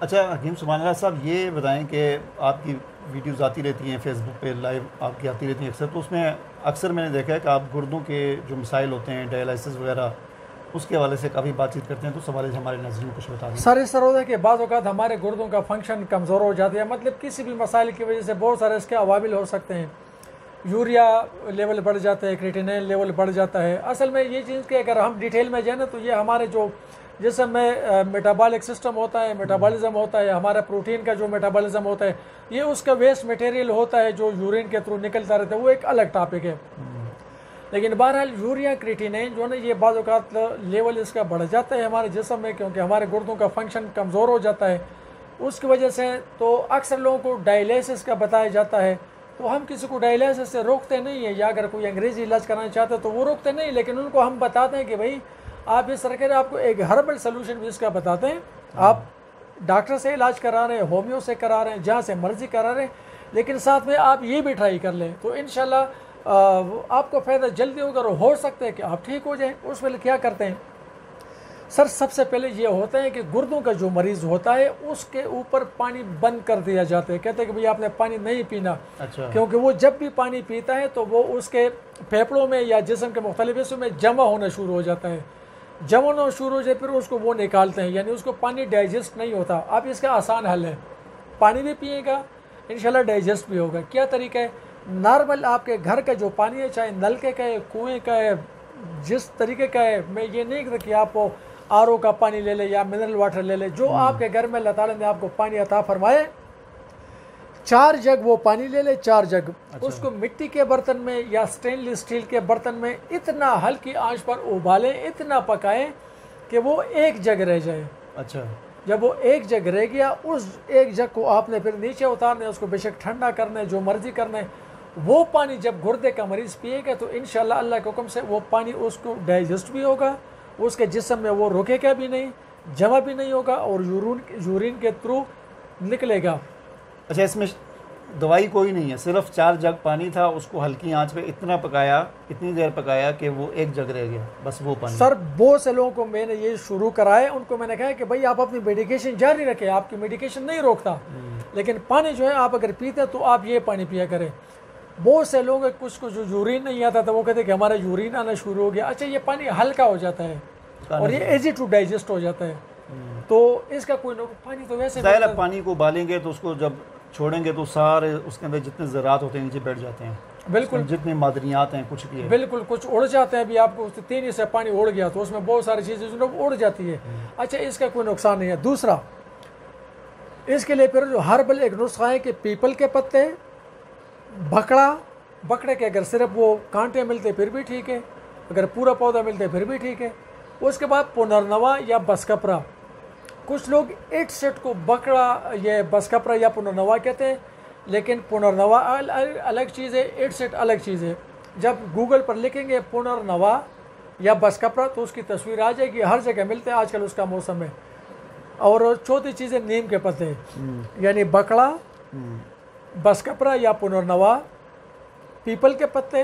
अच्छा हकीम सुभान अल्लाह साहब, ये बताएं कि आपकी वीडियोज़ आती रहती हैं फेसबुक पे, लाइव आपकी आती रहती हैं अक्सर, तो उसमें अक्सर मैंने देखा है कि आप गुर्दों के जो मिसाइल होते हैं, डायलिसिस वगैरह, उसके हवाले से काफ़ी बातचीत करते हैं, तो उस हवाले से हमारे नाज़रीन को कुछ बता दें। सर इस तरह होता है कि बाज़ औक़ात हमारे गुर्दों का फंक्शन कमज़ोर हो जाता है, मतलब किसी भी मसाइल की वजह से बहुत सारे इसके अवामिल हो सकते हैं। यूरिया लेवल बढ़ जाता है, क्रिएटिनिन लेवल बढ़ जाता है। असल में ये चीज़ कि अगर हम डिटेल में जाए ना, तो ये हमारे जो जिसम में मेटाबॉलिक सिस्टम होता है, मेटाबॉलिज्म होता है, हमारा प्रोटीन का जो मेटाबॉलिज्म होता है, ये उसका वेस्ट मटेरियल होता है जो यूरिन के थ्रू निकलता रहता है, वो एक अलग टॉपिक है। लेकिन बहरहाल यूरिया क्रिएटिनिन जो है ना, ये बाज़ औक़ात लेवल इसका बढ़ जाता है हमारे जिस्म में, क्योंकि हमारे गुर्दों का फंक्शन कमज़ोर हो जाता है उसकी वजह से। तो अक्सर लोगों को डायलिसिस का बताया जाता है, तो हम किसी को डायलिसिस से रोकते नहीं हैं, या अगर कोई अंग्रेज़ी इलाज कराना चाहते हैं तो वो रोकते नहीं, लेकिन उनको हम बताते हैं कि भाई आप इस तरह के, आपको एक हर्बल सोल्यूशन भी इसका बताते हैं। आप डॉक्टर से इलाज करा रहे हैं, होम्यो से करा रहे हैं, जहाँ से मर्जी करा रहे हैं, लेकिन साथ में आप ये भी ट्राई कर लें, तो इंशाल्लाह आपको फ़ायदा जल्दी होगा और हो सकता है कि आप ठीक हो जाएं। उस वेले क्या करते हैं सर, सबसे पहले ये होता है कि गुर्दों का जो मरीज़ होता है उसके ऊपर पानी बंद कर दिया जाता है। कहते हैं कि भाई आपने पानी नहीं पीना। अच्छा। क्योंकि वो जब भी पानी पीता है तो वो उसके फेफड़ों में या जिस्म के मुख्तलिफ हिस्सों में जमा होना शुरू हो जाता है। जमा होना शुरू हो जाए फिर उसको वो निकालते हैं, यानी उसको पानी डाइजेस्ट नहीं होता। अब इसका आसान हल है, पानी भी पिएगा इंशाल्लाह डाइजेस्ट भी होगा। क्या तरीका है, नॉर्मल आपके घर का जो पानी है, चाहे नलके का है, कुएँ का है, जिस तरीके का है, मैं ये नहीं कहता कि आप आरओ का पानी ले ले या मिनरल वाटर ले ले, जो आपके घर में अल्लाह ताला ने आपको पानी अता फरमाए, 4 जग वो पानी ले ले, 4 जग। अच्छा। उसको मिट्टी के बर्तन में या स्टेनलेस स्टील के बर्तन में इतना हल्की आंच पर उबालें, इतना पकाएं कि वो 1 जग रह जाए। अच्छा। जब वो 1 जग रह गया, उस 1 जग को आपने फिर नीचे उतारना है, उसको बेशक ठंडा करना है, जो मर्जी करना है। वो पानी जब गुर्दे का मरीज़ पिएगा तो इंशाल्लाह अल्लाह के हुक्म से वो पानी उसको डाइजेस्ट भी होगा, उसके जिस्म में वो रुकेगा भी नहीं, जमा भी नहीं होगा और यूरिन के थ्रू निकलेगा। अच्छा, इसमें दवाई कोई नहीं है, सिर्फ 4 जग पानी था, उसको हल्की आंच पे इतना पकाया, इतनी देर पकाया कि वो 1 जग रह गया, बस वो पानी। सर बहुत से लोगों को मैंने ये शुरू कराया, उनको मैंने कहा कि भाई आप अपनी मेडिकेशन जारी रखें, आपकी मेडिकेशन नहीं रोकता, लेकिन पानी जो है आप अगर पीते हैं तो आप ये पानी पिया करें। बहुत से लोग कुछ को जो यूरिन नहीं आता था वो कहते कि हमारा यूरिन आना शुरू हो गया। अच्छा, ये पानी हल्का हो जाता है और ये इजी टू डाइजेस्ट हो जाता है, तो इसका कोई पानी तो वैसे पानी को उबालेंगे तो उसको जब छोड़ेंगे तो सारे उसके अंदर जितने ज़रात होते हैं नीचे बैठ जाते हैं, बिल्कुल जितने मादनियात हैं कुछ भी है, बिल्कुल कुछ उड़ जाते हैं। अभी आपको तेज़ी से पानी उड़ गया तो उसमें बहुत सारी चीज़ें जो उड़ जाती है। अच्छा, इसका कोई नुकसान नहीं है। दूसरा, इसके लिए फिर जो हर्बल एक नुस्खा है कि पीपल के पत्ते, बकड़े के अगर सिर्फ वो कांटे मिलते फिर भी ठीक है, अगर पूरा पौधा मिलते फिर भी ठीक है। उसके बाद पुनर्नवा या बसकपरा, कुछ लोग 8 सेट को बकड़ा ये बसकपरा या पुनर्नवा कहते हैं, लेकिन पुनर्नवा अलग चीज़ है, 8 सेट अलग चीज़ है। जब गूगल पर लिखेंगे पुनर्नवा या बसकपरा तो उसकी तस्वीर आ जाएगी, हर जगह मिलते हैं, आजकल उसका मौसम है। और चौथी चीज़ है नीम के पत्ते, यानी बकड़ा, बसकपरा या पुनर्नवा, पीपल के पत्ते,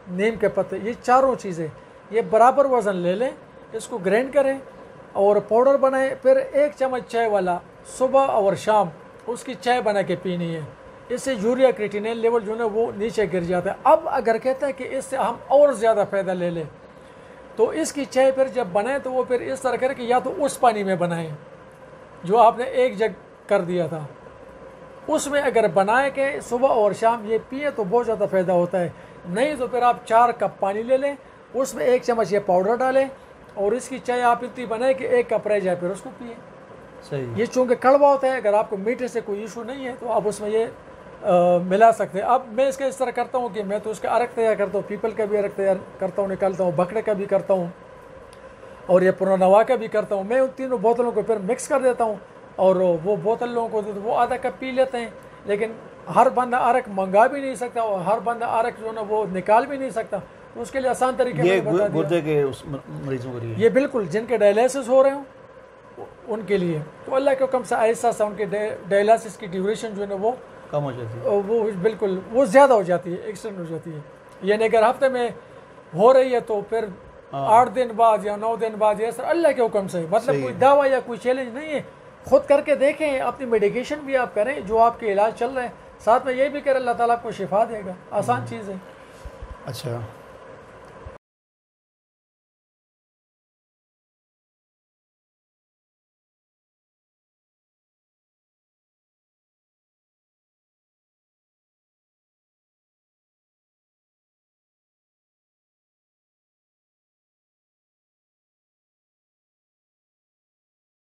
नीम के पत्ते, ये चारों चीज़ें ये बराबर वज़न ले लें, इसको ग्राइंड करें और पाउडर बनाएं। फिर 1 चम्मच चाय वाला सुबह और शाम उसकी चाय बना के पीनी है। इससे यूरिया क्रिएटिनिन लेवल जो है वो नीचे गिर जाता है। अब अगर कहते हैं कि इससे हम और ज़्यादा फ़ायदा ले लें तो इसकी चाय फिर जब बनाएं तो वो फिर इस तरह करें कि या तो उस पानी में बनाएं जो आपने 1 जग कर दिया था, उसमें अगर बनाए के सुबह और शाम ये पिए तो बहुत ज़्यादा फ़ायदा होता है। नहीं तो फिर आप 4 कप पानी ले लें, उसमें 1 चम्मच ये पाउडर डालें और इसकी चाय आप इतनी बनाए कि 1 कप रह जाए, फिर उसको पिए। सही। ये चूँकि कड़वा होता है, अगर आपको मीठे से कोई इशू नहीं है तो आप उसमें ये मिला सकते हैं। अब मैं इसका इस तरह करता हूँ कि मैं तो उसका अर्क तैयार करता हूँ, पीपल का भी अर्क तैयार करता हूँ, निकालता हूँ, बकरे का भी करता हूँ और ये पुनर्नवा का भी करता हूँ। मैं उन तीनों बोतलों को फिर मिक्स कर देता हूँ और वो बोतल लोगों को देते, वो आधा कप पी लेते हैं। लेकिन हर बंदा अर्क मंगा भी नहीं सकता और हर बंदा अर्क जो है ना वो निकाल भी नहीं सकता, तो उसके लिए आसान तरीके ये गुर्दे के उस मरीजों के लिए, ये बिल्कुल जिनके डायलिसिस हो रहे हो उनके लिए, तो अल्लाह के हुक्म से ऐसा सा उनके डायलिसिस की ड्यूरेशन जो है ना वो कम हो जाती है, वो बिल्कुल वो ज़्यादा हो जाती है, एक्सटेंड हो जाती है। यानी अगर हफ्ते में हो रही है तो फिर 8 दिन बाद या 9 दिन बाद, ये सर अल्लाह के हुक्म से, मतलब कोई दावा या कोई चैलेंज नहीं है, खुद करके देखें, अपनी मेडिकेशन भी आप करें जो आपके इलाज चल रहे हैं, साथ में ये भी करें अल्लाह ताला आपको शिफा देगा। आसान चीज़ है। अच्छा